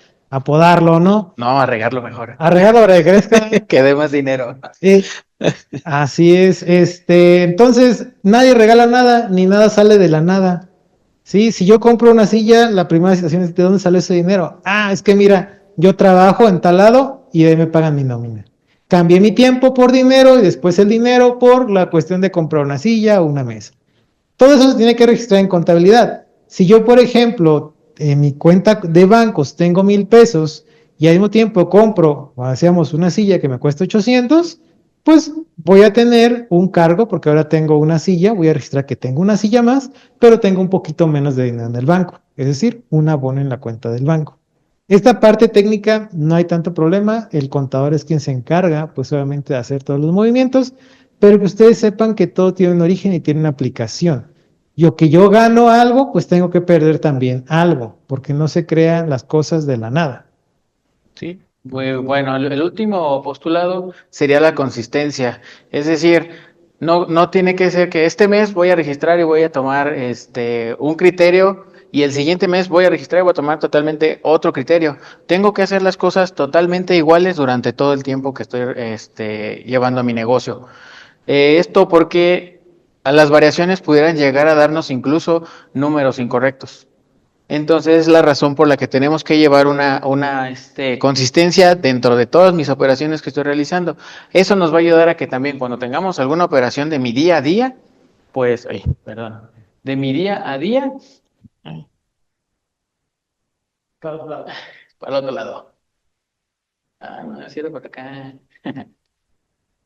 podarlo, ¿no? No, a regarlo mejor. A regarlo para que crezca. Que dé más dinero. Así es. Entonces, nadie regala nada, ni nada sale de la nada. Sí, si yo compro una silla, la primera situación es: ¿de dónde sale ese dinero? Es que mira, yo trabajo en tal lado y de ahí me pagan mi nómina. Cambié mi tiempo por dinero y después el dinero por la cuestión de comprar una silla o una mesa. Todo eso se tiene que registrar en contabilidad. Si yo, por ejemplo, en mi cuenta de bancos tengo 1,000 pesos y al mismo tiempo compro, hacíamos una silla que me cuesta 800, pues voy a tener un cargo porque ahora tengo una silla, voy a registrar que tengo una silla más, pero tengo un poquito menos de dinero en el banco, es decir, un abono en la cuenta del banco. Esta parte técnica no hay tanto problema, el contador es quien se encarga, pues obviamente, de hacer todos los movimientos, pero que ustedes sepan que todo tiene un origen y tiene una aplicación. Que yo gano algo, pues tengo que perder también algo, porque no se crean las cosas de la nada. Sí, bueno, el último postulado sería la consistencia. Es decir, no tiene que ser que este mes voy a registrar y voy a tomar un criterio y el siguiente mes voy a registrar y voy a tomar totalmente otro criterio. Tengo que hacer las cosas totalmente iguales durante todo el tiempo que estoy llevando a mi negocio. Esto porque las variaciones pudieran llegar a darnos incluso números incorrectos. Entonces es la razón por la que tenemos que llevar una consistencia dentro de todas mis operaciones que estoy realizando. Eso nos va a ayudar a que también cuando tengamos alguna operación de mi día a día, pues, de mi día a día, para el otro lado. No, cierto por acá.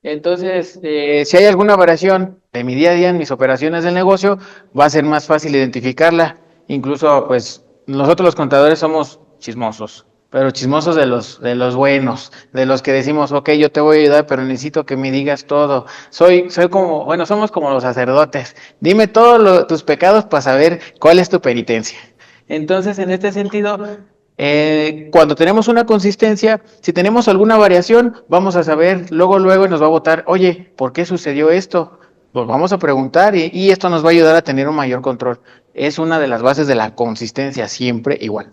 Entonces, si hay alguna variación de mi día a día en mis operaciones del negocio, va a ser más fácil identificarla. Incluso, pues, nosotros los contadores somos chismosos, pero chismosos de los buenos, de los que decimos, ok, yo te voy a ayudar, pero necesito que me digas todo. Soy como, bueno, somos como los sacerdotes. Dime todos tus pecados para saber cuál es tu penitencia. Entonces, en este sentido, cuando tenemos una consistencia, si tenemos alguna variación, vamos a saber luego y nos va a votar, oye, ¿por qué sucedió esto? Pues vamos a preguntar y esto nos va a ayudar a tener un mayor control. Es una de las bases de la consistencia, siempre igual.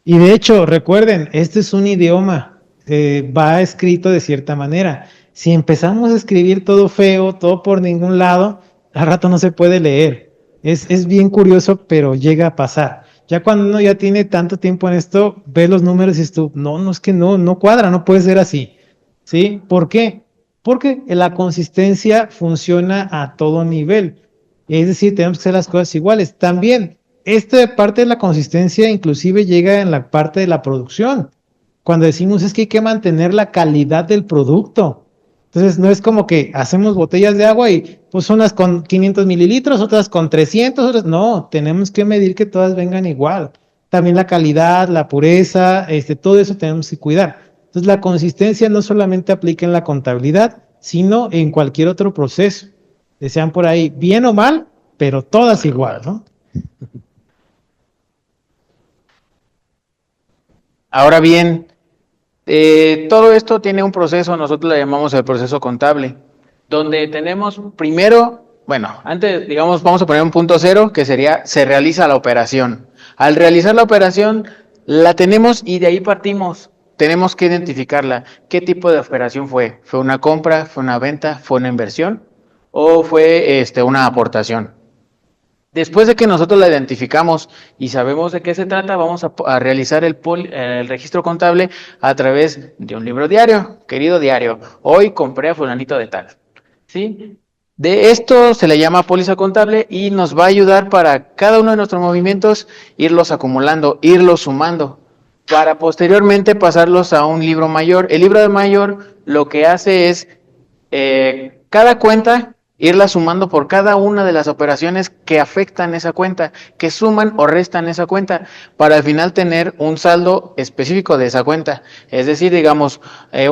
Y de hecho, recuerden, este es un idioma, va escrito de cierta manera. Si empezamos a escribir todo feo, todo por ningún lado, al rato no se puede leer. Es bien curioso, pero llega a pasar. Ya cuando uno ya tiene tanto tiempo en esto, ve los números y dices tú, no, es que no cuadra, no puede ser así. ¿Sí? ¿Por qué? Porque la consistencia funciona a todo nivel. Es decir, tenemos que hacer las cosas iguales. También, esta parte de la consistencia inclusive llega en la parte de la producción. Cuando decimos es que hay que mantener la calidad del producto. Entonces, no es como que hacemos botellas de agua y pues unas con 500 mililitros, otras con 300, otras. No, tenemos que medir que todas vengan igual. También la calidad, la pureza, todo eso tenemos que cuidar. Entonces, la consistencia no solamente aplica en la contabilidad, sino en cualquier otro proceso. Sean por ahí bien o mal, pero todas igual, ¿no? Ahora bien, todo esto tiene un proceso, nosotros le llamamos el proceso contable, donde tenemos primero, antes, digamos, vamos a poner un punto cero, que sería, se realiza la operación. Al realizar la operación, la tenemos y de ahí partimos. Tenemos que identificarla. ¿Qué tipo de operación fue? ¿Fue una compra? ¿Fue una venta? ¿Fue una inversión? ¿O fue una aportación? Después de que nosotros la identificamos y sabemos de qué se trata, vamos a realizar el registro contable a través de un libro diario. Querido diario, hoy compré a fulanito de tal. ¿Sí? De esto se le llama póliza contable y nos va a ayudar para cada uno de nuestros movimientos irlos acumulando, irlos sumando, para posteriormente pasarlos a un libro mayor. El libro de mayor lo que hace es, cada cuenta irla sumando por cada una de las operaciones que afectan esa cuenta, que suman o restan esa cuenta, para al final tener un saldo específico de esa cuenta. Es decir, digamos,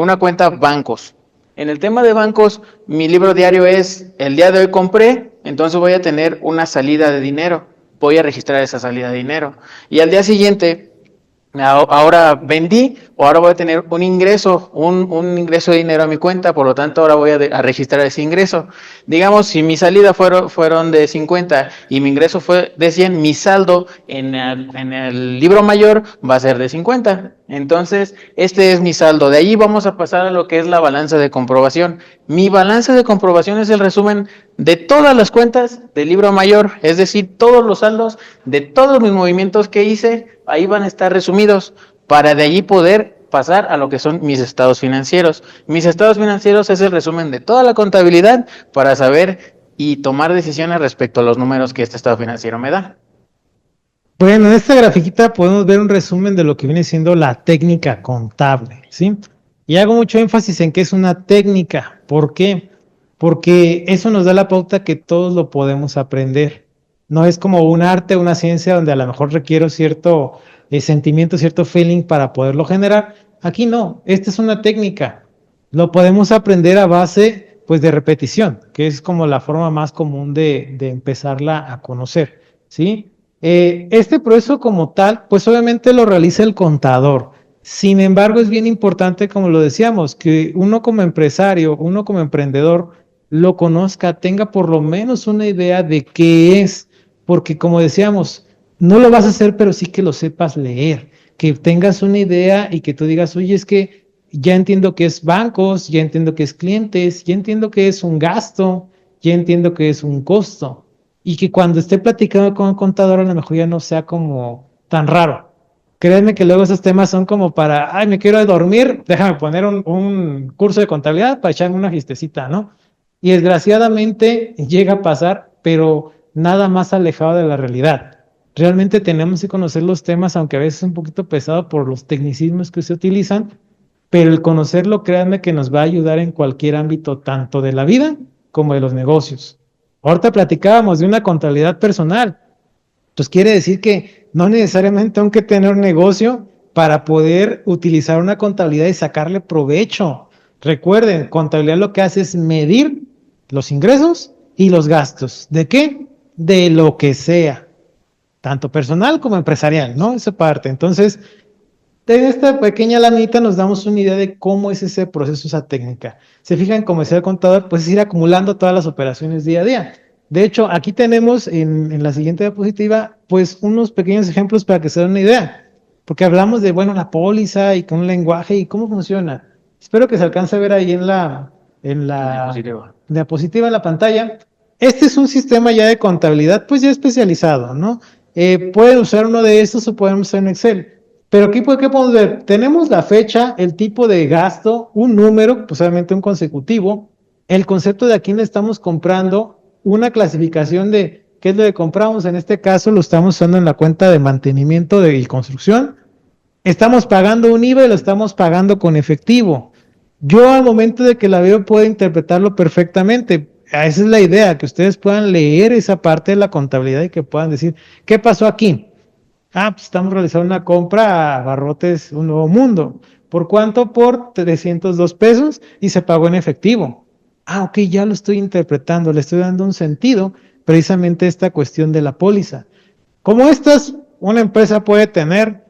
una cuenta bancos. En el tema de bancos, mi libro diario es, el día de hoy compré, entonces voy a tener una salida de dinero, voy a registrar esa salida de dinero. Y al día siguiente, ahora vendí o ahora voy a tener un ingreso, un ingreso de dinero a mi cuenta, por lo tanto ahora voy a registrar ese ingreso. Digamos, si mi salida fueron de 50 y mi ingreso fue de 100, mi saldo en el libro mayor va a ser de 50. Entonces, este es mi saldo. De ahí vamos a pasar a lo que es la balanza de comprobación. Mi balanza de comprobación es el resumen de todas las cuentas del libro mayor, es decir, todos los saldos de todos mis movimientos que hice, ahí van a estar resumidos para de allí poder pasar a lo que son mis estados financieros. Mis estados financieros es el resumen de toda la contabilidad para saber y tomar decisiones respecto a los números que este estado financiero me da. Bueno, en esta grafiquita podemos ver un resumen de lo que viene siendo la técnica contable, ¿sí? Y hago mucho énfasis en que es una técnica. ¿Por qué? Porque eso nos da la pauta que todos lo podemos aprender. No es como un arte, una ciencia donde a lo mejor requiero cierto sentimiento, cierto feeling para poderlo generar. Aquí no, esta es una técnica. Lo podemos aprender a base, pues, de repetición, que es como la forma más común de empezarla a conocer, ¿sí? Este proceso como tal, pues obviamente lo realiza el contador. Sin embargo, es bien importante, como lo decíamos, que uno como empresario, uno como emprendedor, lo conozca, tenga por lo menos una idea de qué es, porque como decíamos, no lo vas a hacer, pero sí que lo sepas leer, que tengas una idea y que tú digas, oye, es que ya entiendo que es bancos, ya entiendo que es clientes, ya entiendo que es un gasto, ya entiendo que es un costo. Y que cuando esté platicando con el contador a lo mejor ya no sea como tan raro. Créanme que luego esos temas son como para, ay, me quiero dormir, déjame poner un curso de contabilidad para echarme una gistecita, ¿no? Y desgraciadamente llega a pasar, pero nada más alejado de la realidad. Realmente tenemos que conocer los temas, aunque a veces es un poquito pesado por los tecnicismos que se utilizan, pero el conocerlo, créanme que nos va a ayudar en cualquier ámbito, tanto de la vida como de los negocios. Ahorita platicábamos de una contabilidad personal. Pues quiere decir que no necesariamente tengo que tener un negocio para poder utilizar una contabilidad y sacarle provecho. Recuerden, contabilidad lo que hace es medir los ingresos y los gastos. ¿De qué? De lo que sea, tanto personal como empresarial, ¿no? Esa parte. Entonces, en esta pequeña lanita nos damos una idea de cómo es ese proceso, esa técnica. Se fijan, como decía el contador, pues es ir acumulando todas las operaciones día a día. De hecho, aquí tenemos en la siguiente diapositiva, pues unos pequeños ejemplos para que se den una idea. Porque hablamos de, bueno, la póliza y con un lenguaje y cómo funciona. Espero que se alcance a ver ahí en la diapositiva en la pantalla. Este es un sistema ya de contabilidad, pues ya especializado, ¿no? Pueden usar uno de estos o pueden usar en Excel. Pero aquí, ¿qué podemos ver? Tenemos la fecha, el tipo de gasto, un número, posiblemente un consecutivo, el concepto de a quién le estamos comprando, una clasificación de qué es lo que compramos. En este caso lo estamos usando en la cuenta de mantenimiento y construcción. Estamos pagando un IVA y lo estamos pagando con efectivo. Yo al momento de que la veo puedo interpretarlo perfectamente. Esa es la idea, que ustedes puedan leer esa parte de la contabilidad y que puedan decir, ¿qué pasó aquí? Ah, pues estamos realizando una compra a Barrotes Un Nuevo Mundo. ¿Por cuánto? Por 302 pesos y se pagó en efectivo. Ah, ok, ya lo estoy interpretando, le estoy dando un sentido, precisamente esta cuestión de la póliza. Como estas, una empresa puede tener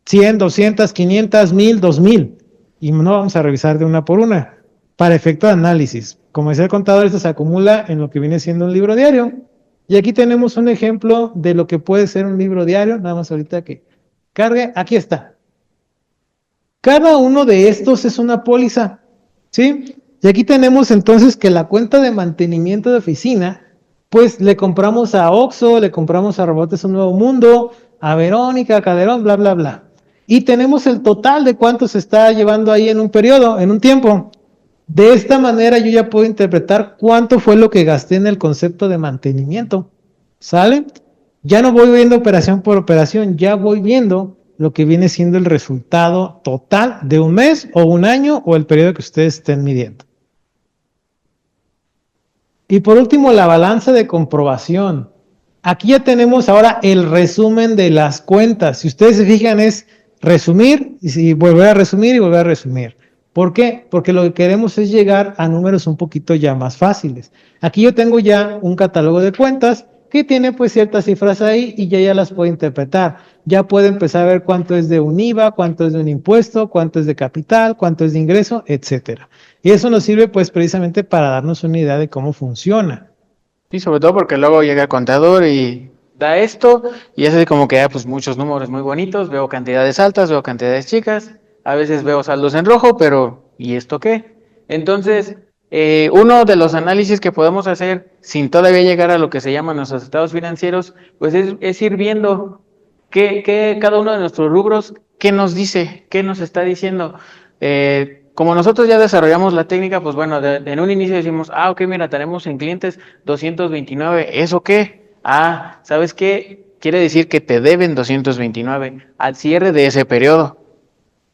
100, 200, 500, 1000, 2000, y no vamos a revisar de una por una, para efecto de análisis. Como decía el contador, esto se acumula en lo que viene siendo un libro diario. Y aquí tenemos un ejemplo de lo que puede ser un libro diario, nada más ahorita que cargue, aquí está. Cada uno de estos es una póliza, ¿sí? Y aquí tenemos entonces que la cuenta de mantenimiento de oficina, pues le compramos a Oxxo, le compramos a Robotes Un Nuevo Mundo, a Verónica, a Calderón, bla, bla, bla. Y tenemos el total de cuánto se está llevando ahí en un periodo, en un tiempo. De esta manera yo ya puedo interpretar cuánto fue lo que gasté en el concepto de mantenimiento. ¿Sale? Ya no voy viendo operación por operación, ya voy viendo lo que viene siendo el resultado total de un mes o un año o el periodo que ustedes estén midiendo. Y por último, la balanza de comprobación. Aquí ya tenemos ahora el resumen de las cuentas. Si ustedes se fijan, es resumir y volver a resumir y volver a resumir. ¿Por qué? Porque lo que queremos es llegar a números un poquito ya más fáciles. Aquí yo tengo ya un catálogo de cuentas que tiene pues ciertas cifras ahí y ya las puedo interpretar. Ya puedo empezar a ver cuánto es de un IVA, cuánto es de un impuesto, cuánto es de capital, cuánto es de ingreso, etcétera. Y eso nos sirve pues precisamente para darnos una idea de cómo funciona. Sí, sobre todo porque luego llega el contador y da esto y es así como que pues muchos números muy bonitos, veo cantidades altas, veo cantidades chicas, a veces veo saldos en rojo, pero ¿y esto qué? Entonces, uno de los análisis que podemos hacer sin todavía llegar a lo que se llaman nuestros estados financieros, pues es ir viendo qué cada uno de nuestros rubros, qué nos dice, qué nos está diciendo. Como nosotros ya desarrollamos la técnica, pues bueno, en un inicio decimos, ok, mira, tenemos en clientes 229, ¿eso qué? ¿Sabes qué? Quiere decir que te deben 229 al cierre de ese periodo.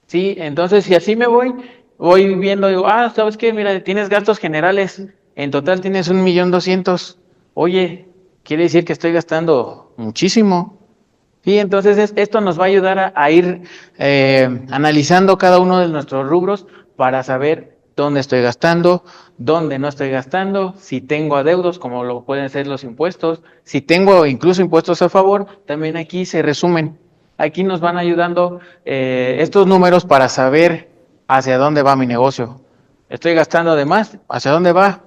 Sí, entonces si así me voy viendo, digo, ¿sabes qué? Mira, tienes gastos generales, en total tienes 1.200.000. Oye, quiere decir que estoy gastando muchísimo. Sí, entonces esto nos va a ayudar a ir analizando cada uno de nuestros rubros para saber dónde estoy gastando, dónde no estoy gastando, si tengo adeudos, como lo pueden ser los impuestos, si tengo incluso impuestos a favor, también aquí se resumen. Aquí nos van ayudando estos números para saber hacia dónde va mi negocio. ¿Estoy gastando de más? ¿Hacia dónde va?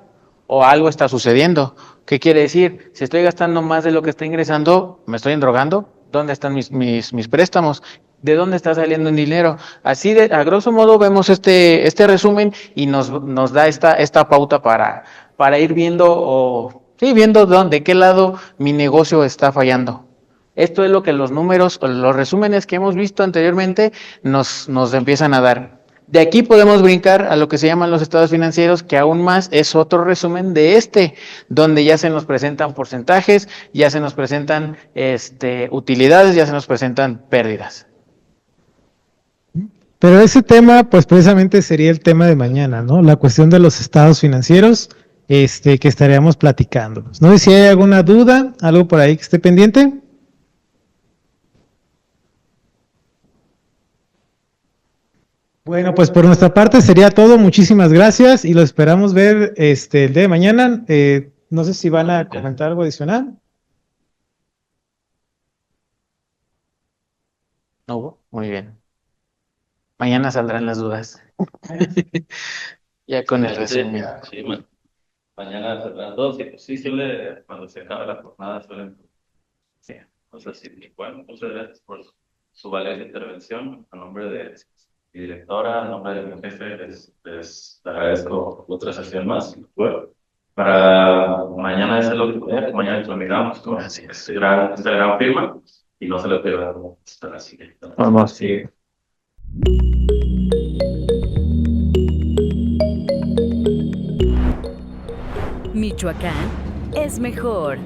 ¿O algo está sucediendo? ¿Qué quiere decir? Si estoy gastando más de lo que estoy ingresando, ¿me estoy endrogando? ¿Dónde están mis préstamos? ¿De dónde está saliendo el dinero? Así a grosso modo vemos este resumen y nos da esta pauta para ir viendo viendo de qué lado mi negocio está fallando. Esto es lo que los números o los resúmenes que hemos visto anteriormente nos empiezan a dar. De aquí podemos brincar a lo que se llaman los estados financieros, que aún más es otro resumen de donde ya se nos presentan porcentajes, ya se nos presentan utilidades, ya se nos presentan pérdidas. Pero ese tema, pues precisamente sería el tema de mañana, ¿no? La cuestión de los estados financieros, que estaríamos platicando. No sé si hay alguna duda, algo por ahí que esté pendiente. Bueno, pues por nuestra parte sería todo. Muchísimas gracias y lo esperamos ver el día de mañana. No sé si van a comentar algo adicional. ¿No hubo? Muy bien. Mañana saldrán las dudas. Ya con el resumen. Sí, mañana saldrán todos y pues sí, cuando se acaba la jornada suelen. Sí, o sea, sí, bueno, muchas gracias por su valiosa intervención. A nombre de mi directora, a nombre de mi jefe, les agradezco otra sesión más. Bueno, para mañana es lo que poner, mañana terminamos con esta gran firma y no se lo pierdan hasta la siguiente. Vamos, sí. Michoacán es mejor.